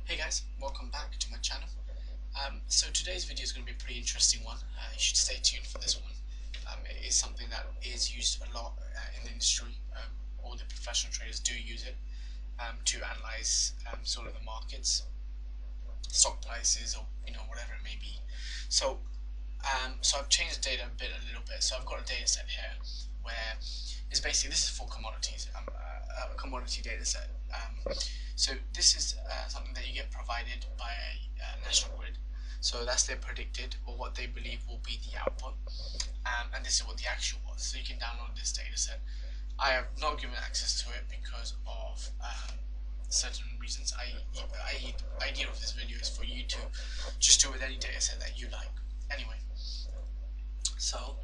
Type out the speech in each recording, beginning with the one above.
Hey guys, welcome back to my channel. So today's video is going to be a pretty interesting one. You should stay tuned for this one. It is something that is used a lot in the industry. All the professional traders do use it to analyze sort of the markets, stock prices, or whatever it may be. So so I've changed the data a little bit. So I've got a data set here where it's basically, this is for commodities, a commodity data set. So this is something that you get provided by a national grid. So that's their predicted, or what they believe will be the output, and this is what the actual was. So you can download this data set. I have not given access to it because of certain reasons. The idea of this video is for you to just do with any data set that you like. Anyway, so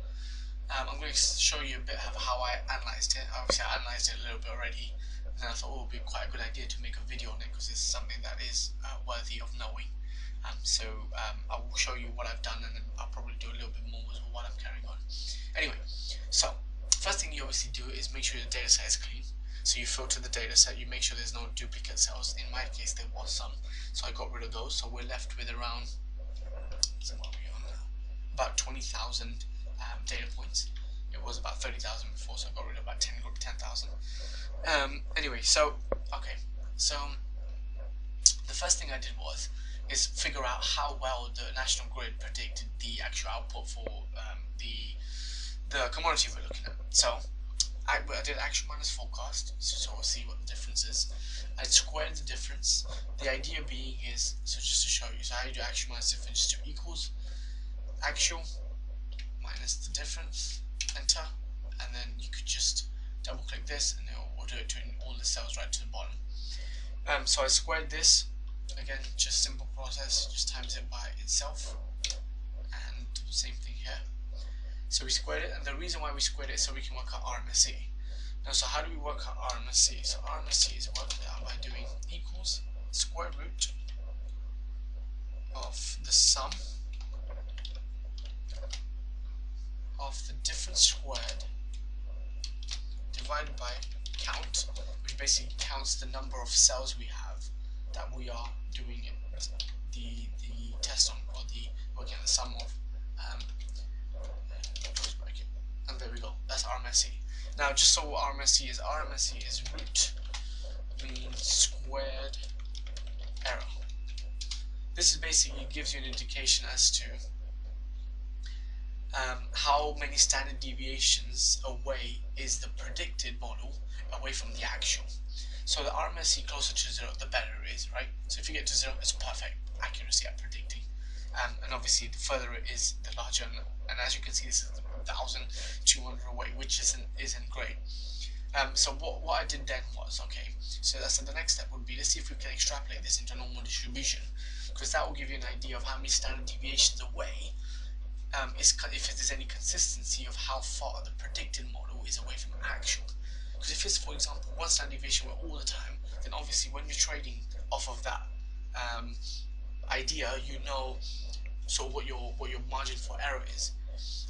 I'm going to show you a bit of how I analysed it. Obviously I analysed it a little bit already, and then I thought it would be quite a good idea to make a video on it because it's something that is worthy of knowing. I will show you what I've done, and then I'll probably do a little bit more with what I'm carrying on. Anyway, so first thing you obviously do is make sure the data set is clean. So you filter the data set, you make sure there's no duplicate cells. In my case there was some, so I got rid of those. So we're left with around, so what are we on now? About 20,000 data points. It was about 30,000 before, so I got rid of about 10,000. Anyway, so okay, so the first thing I did is figure out how well the national grid predicted the actual output for the commodity we're looking at. So I did actual minus forecast, so we'll see what the difference is. I squared the difference. The idea being is, so just to show you, so how you do actual minus difference, just do equals actual minus the difference, enter, and then you could just double click this and it will do it to all the cells right to the bottom. So I squared this, again just simple process, just times it by itself, and do the same thing here. So we squared it, and the reason why we squared it is so we can work out RMSE. Now, so how do we work out RMSE? So RMSE is worked out by doing equals square root of the sum of the difference squared divided by count, which basically counts the number of cells we have that we are doing the test on, or the working out the sum of. And there we go, that's RMSE. Now, just so what RMSE is root mean squared error. This is basically gives you an indication as to how many standard deviations away is the predicted model away from the actual. So the RMSE closer to 0, the better it is, right? So if you get to 0, it's perfect accuracy at predicting. And obviously the further it is, the larger. And as you can see, this is 1,200 away, which isn't great. So what I did then was, okay, so the next step would be, let's see if we can extrapolate this into normal distribution, because that will give you an idea of how many standard deviations away, if there's any consistency of how far the predicted model is away from actual. Because if it's, for example, one standard deviation away all the time, then obviously when you're trading off of that idea, you know sort of what your margin for error is.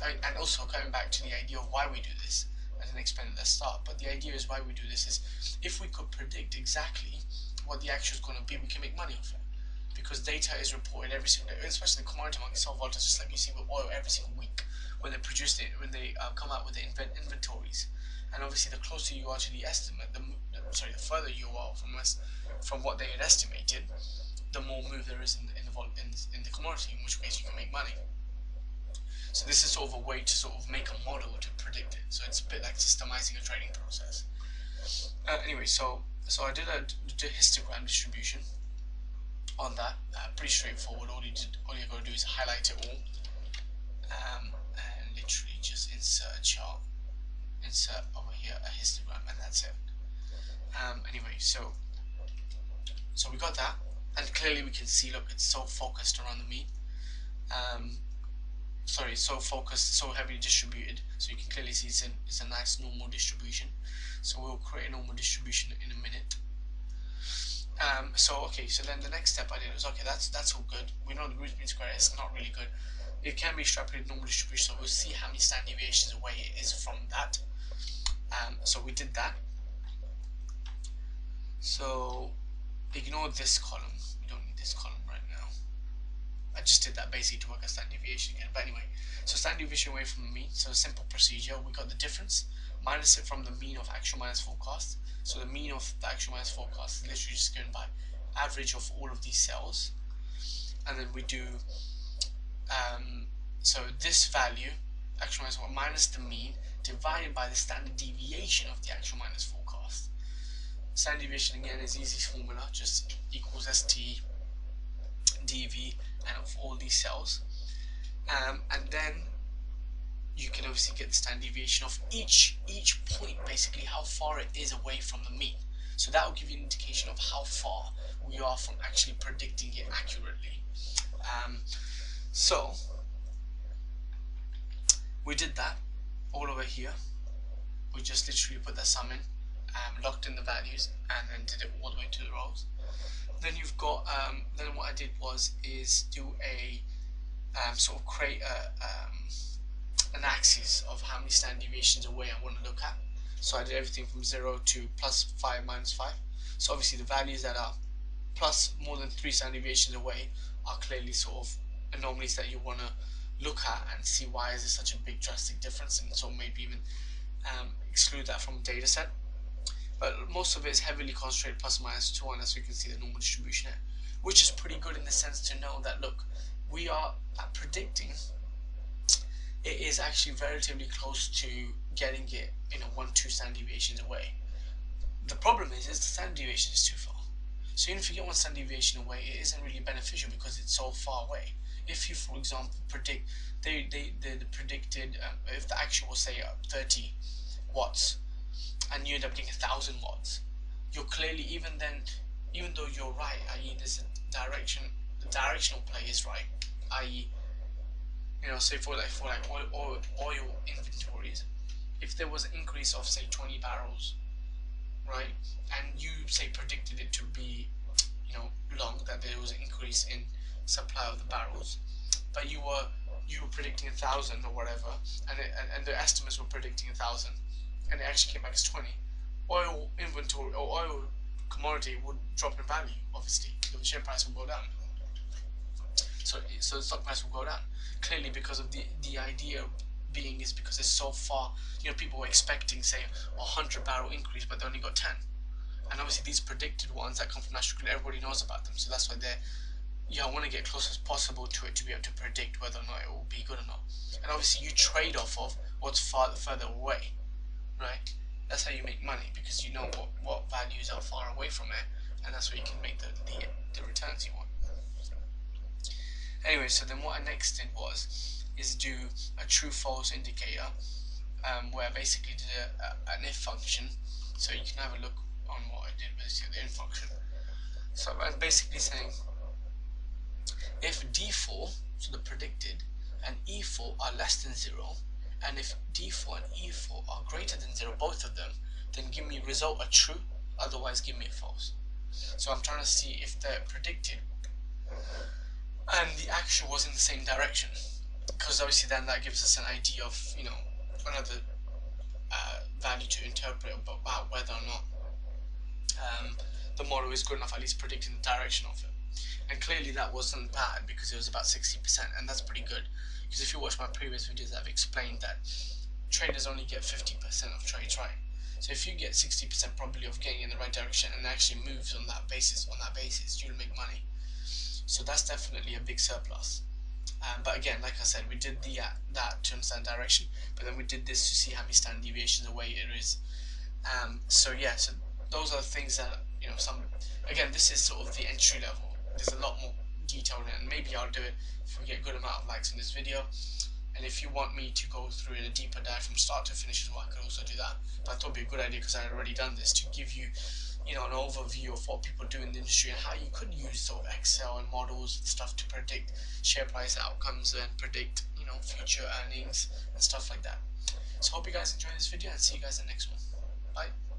And also, coming back to the idea of why we do this, I didn't explain at the start, but the idea is why we do this is, if we could predict exactly what the actual is going to be, we can make money off it. Because data is reported every single day, especially the commodity market, so volatile, just like you see with oil every single week when they produce it, when they come out with the inventories. And obviously, the closer you are to the estimate, the further you are from what they had estimated, the more move there is in the commodity, in which case you can make money. So this is sort of a way to sort of make a model to predict it. So it's a bit like systemizing a trading process. Anyway, so I did a histogram distribution on that. Pretty straightforward. All you got to do is highlight it all, and literally just insert a chart, insert over here a histogram, and that's it. Anyway, so we got that, and clearly we can see, look, it's so focused around the mean. So focused, so heavily distributed, so you can clearly see it's a nice normal distribution. So we'll create a normal distribution in a minute. Okay, so then the next step I did was, okay, that's all good. We know the root mean square is not really good. It can be extrapolated normal distribution, so we'll see how many standard deviations away it is from that. So we did that. So ignore this column, we don't this column right now. I just did that basically to work out standard deviation again. But anyway, so standard deviation away from the mean. So a simple procedure. We got the difference, minus it from the mean of actual minus forecast. So the mean of the actual minus forecast is literally just given by average of all of these cells. And then we do, so this value, actual minus 1 minus the mean, divided by the standard deviation of the actual minus forecast. Standard deviation again is easy formula, just equals ST dV and of all these cells, and then you can obviously get the standard deviation of each point, basically how far it is away from the mean. So that will give you an indication of how far we are from actually predicting it accurately. So we did that all over here. We just literally put the sum in, locked in the values, and then did it all the way to the rows. Then you've got, then what I did is do a sort of create an axis of how many standard deviations away I want to look at. So I did everything from 0 to plus 5 minus 5. So obviously the values that are plus more than 3 standard deviations away are clearly sort of anomalies that you want to look at and see why is there such a big drastic difference, and so maybe even exclude that from a data set. But most of it is heavily concentrated plus minus 2, and as you can see the normal distribution here, which is pretty good in the sense to know that, look, we are at predicting it is actually relatively close to getting it, 1-2 standard deviations away. The problem is the standard deviation is too far. So even if you get 1 standard deviation away, it isn't really beneficial because it's so far away. If you, for example, predict the predicted, if the actual was say 30 watts, and you end up getting 1,000 watts, you're clearly, even though you're right, i.e. there's a direction, the directional play is right, i.e. say for oil inventories, if there was an increase of say 20 barrels, right, and you say predicted it to be long, that there was an increase in supply of the barrels, but you were predicting 1,000 or whatever, and the estimates were predicting 1,000, and it actually came back as 20. Oil inventory or oil commodity would drop in value. Obviously, the share price will go down. So the stock price will go down. Clearly, because of the idea being is because it's so far. People were expecting say 100 barrel increase, but they only got 10. And obviously these predicted ones that come from National Grid, everybody knows about them. So that's why I want to get close as possible to it to be able to predict whether or not it will be good or not. And obviously you trade off of what's further away, right? That's how you make money, because you know what values are far away from it, and that's where you can make the returns you want. Anyway, so then what I next did is do a true-false indicator, where I basically did an if function. So you can have a look on what I did with the if function. So I'm basically saying if D4, so the predicted, and E4 are less than 0, and if D4 and E4 are greater than 0, both of them, then give me result a true, otherwise give me a false. So I'm trying to see if the predicted and the actual was in the same direction, because obviously then that gives us an idea of another value to interpret about whether or not the model is good enough, at least predicting the direction of it. And clearly that wasn't bad, because it was about 60%, and that's pretty good, because if you watch my previous videos, I've explained that traders only get 50% of trades right. So if you get 60% probability of getting in the right direction and actually moves on that basis, you'll make money. So that's definitely a big surplus. But again, like I said, we did that to understand direction, but then we did this to see how many standard deviations away it is. So yeah, so those are the things that again, this is sort of the entry level. There's a lot more detail in it, and maybe I'll do it if we get a good amount of likes in this video. And if you want me to go through in a deeper dive from start to finish as well, I could also do that. But I thought it'd be a good idea, because I had already done this, to give you an overview of what people do in the industry and how you could use sort of Excel and models and stuff to predict share price outcomes and predict future earnings and stuff like that. So I hope you guys enjoyed this video, and see you guys in the next one. Bye.